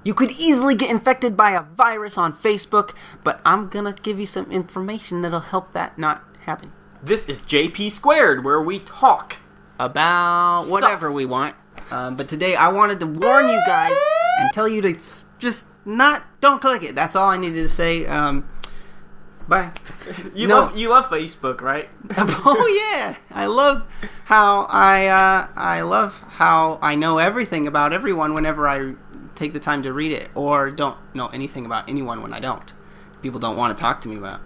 You could easily get infected by a virus on Facebook, but I'm gonna give you some information that'll help that not happen. This is JP Squared, where we talk about stuff. Whatever we want. But today I wanted to warn you guys and tell you to just don't click it. That's all I needed to say. Bye. You love Facebook, right? Oh yeah, I love how I know everything about everyone whenever I take the time to read it, or don't know anything about anyone when I don't. People don't want to talk to me about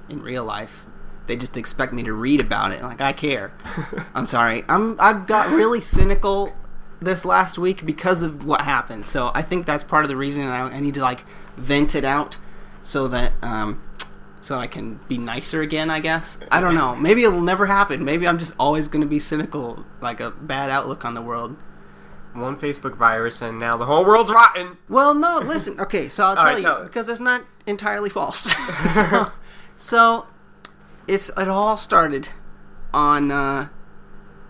in real life. They just expect me to read about it. Like, I care. I'm sorry. I've got really cynical this last week because of what happened. So I think that's part of the reason I need to vent it out so that so I can be nicer again, I guess. I don't know. Maybe it'll never happen. Maybe I'm just always going to be cynical, like a bad outlook on the world. One Facebook virus and now the whole world's rotten. Well, no, listen. Okay, so I'll tell you, because it's not entirely false. so it all started on, I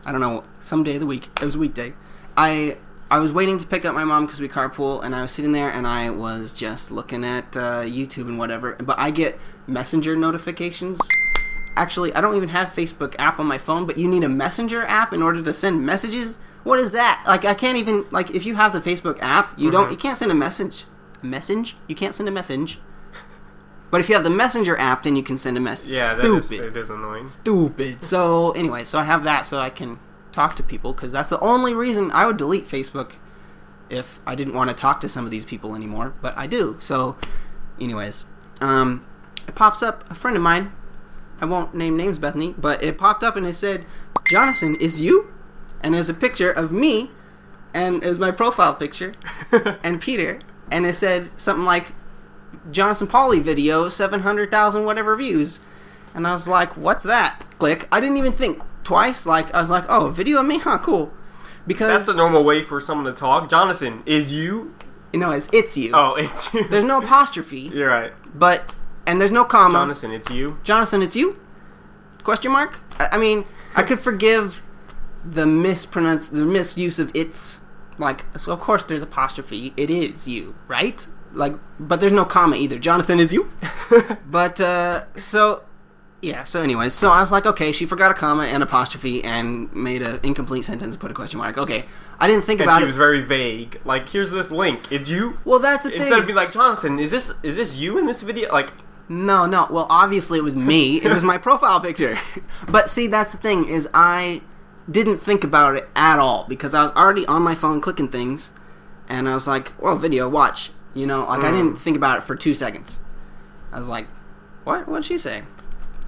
don't know, some day of the week. It was a weekday. I was waiting to pick up my mom because we carpool, and I was sitting there and I was just looking at YouTube and whatever. But I get Messenger notifications. Actually, I don't even have Facebook app on my phone, but you need a Messenger app in order to send messages. What is that? I can't even, if you have the Facebook app, you can't send a message. A message? You can't send a message. But if you have the Messenger app, then you can send a message. Yeah, Stupid. It is annoying. Stupid. So, anyway, I have that so I can talk to people, because that's the only reason I would delete Facebook if I didn't want to talk to some of these people anymore. But I do. So, anyways, it pops up, a friend of mine, I won't name names, Bethany, but it popped up and it said, "Jonathan, is you?" And there's a picture of me, and it was my profile picture, and Peter, and it said something like, "Jonathan Pauly video, 700,000 whatever views." And I was like, what's that? Click. I didn't even think twice. I was like, oh, a video of me? Huh, cool. Because that's the normal way for someone to talk. Jonathan, is you? No, it's you. Oh, it's you. There's no apostrophe. You're right. And there's no comma. Jonathan, it's you? Jonathan, it's you? Question mark? I mean, I could forgive the misuse of it's. So of course there's apostrophe. It is you, right? But there's no comma either. Jonathan, is you? But, so anyways, so I was like, okay, she forgot a comma and apostrophe and made an incomplete sentence and put a question mark. Okay, I didn't think about it. And she was very vague. Here's this link. It's you? Well, that's the thing. Instead of being like, Jonathan, is this you in this video? No. Well, obviously it was me. It was my profile picture. But see, that's the thing, is I didn't think about it at all, because I was already on my phone clicking things, and I was like, well, video, watch. I didn't think about it for 2 seconds. I was like, what? What'd she say?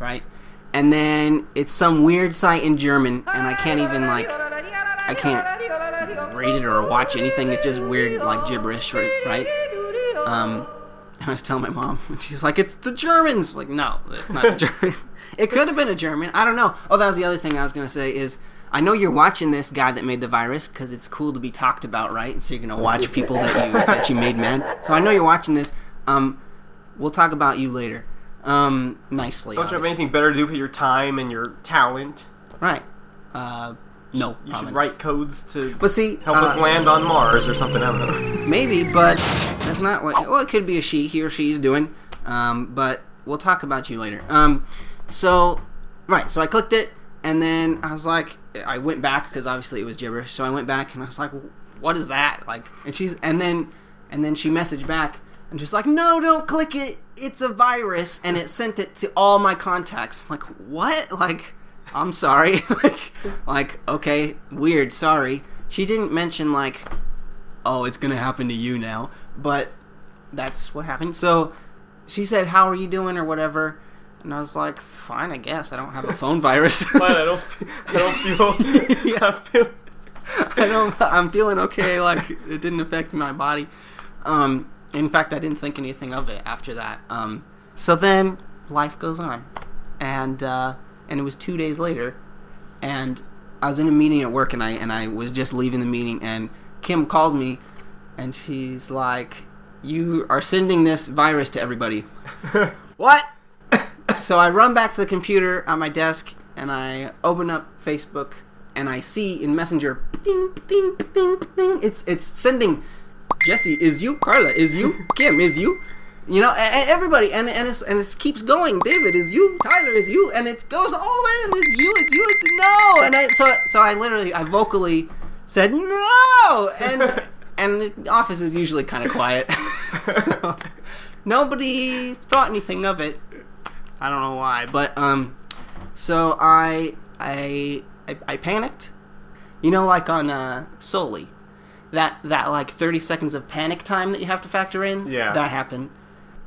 Right? And then it's some weird site in German, and I can't even, I can't read it or watch anything. It's just weird, gibberish, right? I was telling my mom, and she's like, it's the Germans! No, it's not the Germans. It could have been a German. I don't know. Oh, that was the other thing I was going to say is, I know you're watching this guy that made the virus, because it's cool to be talked about, right? So you're going to watch people that you made mad. So I know you're watching this. We'll talk about you later. Nicely. Don't you have anything better to do with your time and your talent? Right. No. You should write codes to help us land on Mars or something. I don't know. Maybe, but that's not what... Well, it could be he or she's doing. But we'll talk about you later. So I clicked it, and then I was like... I went back, because obviously it was gibberish, so I went back, and I was like, what is that? And then she messaged back, and she's like, no, don't click it, it's a virus, and it sent it to all my contacts. I'm like, what? I'm sorry. Okay, weird, sorry. She didn't mention, oh, it's gonna happen to you now, but that's what happened. So she said, how are you doing, or whatever. And I was like, fine, I guess. I don't have a phone virus. Fine, I don't feel... Yeah. I'm feeling okay. It didn't affect my body. In fact, I didn't think anything of it after that. So then, life goes on. And it was 2 days later. And I was in a meeting at work, and I was just leaving the meeting. And Kim called me, and she's like, you are sending this virus to everybody. What? So I run back to the computer on my desk, and I open up Facebook, and I see in Messenger, ding, ding, ding, ding, it's sending Jesse, is you? Carla, is you? Kim, is you? You know, and everybody, and it keeps going. David, is you? Tyler, is you? And it goes all the way, and it's you, it's no. And I vocally said no, and the office is usually kind of quiet, so nobody thought anything of it. I don't know why, but so I panicked. You know, like on Sully, that like 30 seconds of panic time that you have to factor in. Yeah, that happened.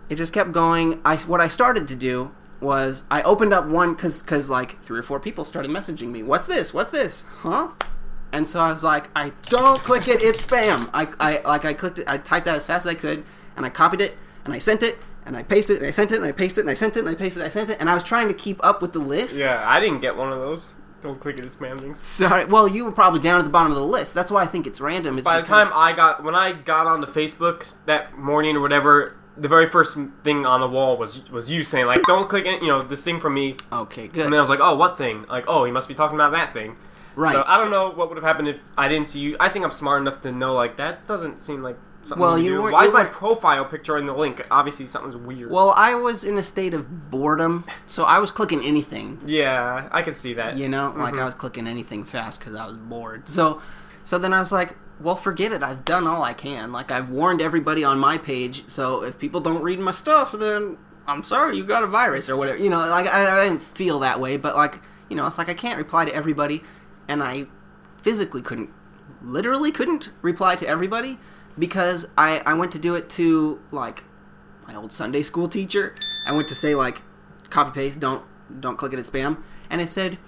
It just kept going. What I started to do was I opened up one because like 3 or 4 people started messaging me. What's this? Huh? And so I was like, I don't click it. It's spam. I clicked it. I typed that as fast as I could, and I copied it, and I sent it, and I pasted it, and I sent it, and I pasted it, and I sent it, and I pasted it, I sent it, and I was trying to keep up with the list. Yeah, I didn't get one of those. Don't click it, it's spam things. Sorry. Well, you were probably down at the bottom of the list. That's why I think it's random. By the time when I got onto Facebook that morning or whatever, the very first thing on the wall was you saying, like, don't click it, this thing from me. Okay, good. And then I was like, oh, what thing? Like, oh, he must be talking about that thing. Right. So I don't know what would have happened if I didn't see you. I think I'm smart enough to know, like, that doesn't seem like something to do. Why is my profile picture in the link? Obviously, something's weird. Well, I was in a state of boredom, so I was clicking anything. Yeah, I could see that. You know? Like, I was clicking anything fast because I was bored. So then I was like, well, forget it. I've done all I can. Like, I've warned everybody on my page, so if people don't read my stuff, then I'm sorry, you got a virus or whatever. You know, like, I didn't feel that way, but, like, it's like I can't reply to everybody, and I physically literally couldn't reply to everybody because I went to do it to, like, my old Sunday school teacher. I went to say, like, copy-paste, don't click it, it's spam, and it said,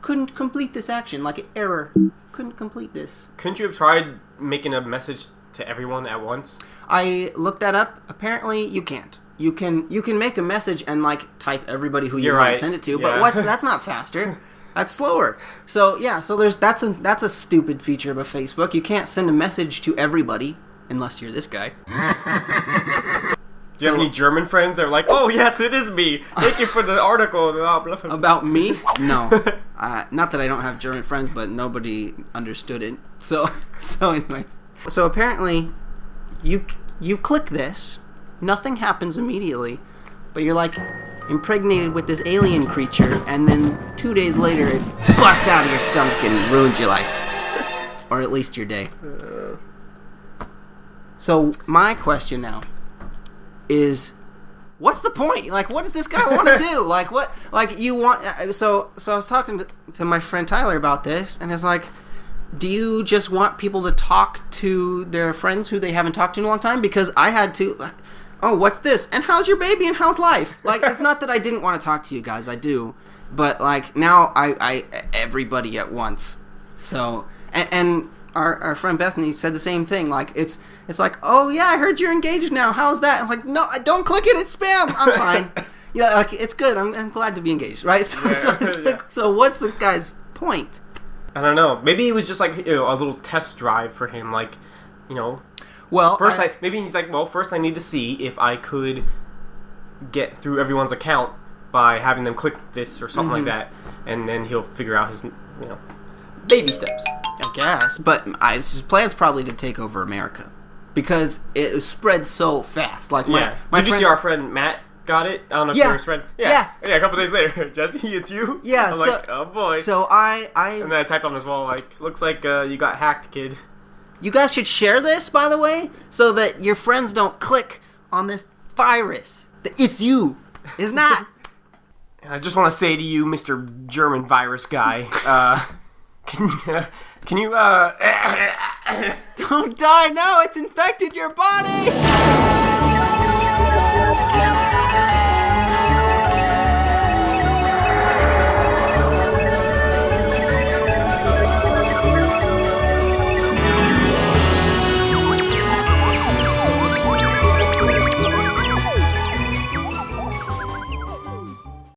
couldn't complete this action, like an error. Couldn't complete this. Couldn't you have tried making a message to everyone at once? I looked that up. Apparently, you can't. You can make a message and like type everybody who you want to send it to, but that's not faster. That's slower. So yeah, that's a stupid feature of Facebook. You can't send a message to everybody unless you're this guy. Do you have any German friends that are like, oh, yes, it is me. Thank you for the article. About me? No. Not that I don't have German friends, but nobody understood it. So anyways. So apparently, you click this, nothing happens immediately, but you're like impregnated with this alien creature, and then 2 days later, it busts out of your stomach and ruins your life. Or at least your day. So my question now is, what's the point? Like, what does this guy want to do? Like, what? Like, you want? So I was talking to my friend Tyler about this, and it's like, do you just want people to talk to their friends who they haven't talked to in a long time? Because I had to. Oh, what's this? And how's your baby? And how's life? Like, it's not that I didn't want to talk to you guys. I do, but like now I everybody at once. So and our friend Bethany said the same thing. Like, it's like, oh yeah, I heard you're engaged now. How's that? I'm like, no, don't click it. It's spam. I'm fine. Yeah, like, it's good. I'm glad to be engaged, right? So what's this guy's point? I don't know. Maybe it was just like a little test drive for him. Like, Well, maybe he's like, well, first I need to see if I could get through everyone's account by having them click this or something like that, and then he'll figure out his baby steps. I guess, but his plan's probably to take over America because it spread so fast. Like my Did you see our friend Matt got it? I don't know if you're his friend. Yeah. A couple days later, Jesse, it's you. Yeah. I'm like, oh boy. So I and then I typed on his wall like, looks like you got hacked, kid. You guys should share this, by the way, so that your friends don't click on this virus. It's you. It's not. I just want to say to you, Mr. German virus guy, can you Don't die, no, it's infected your body!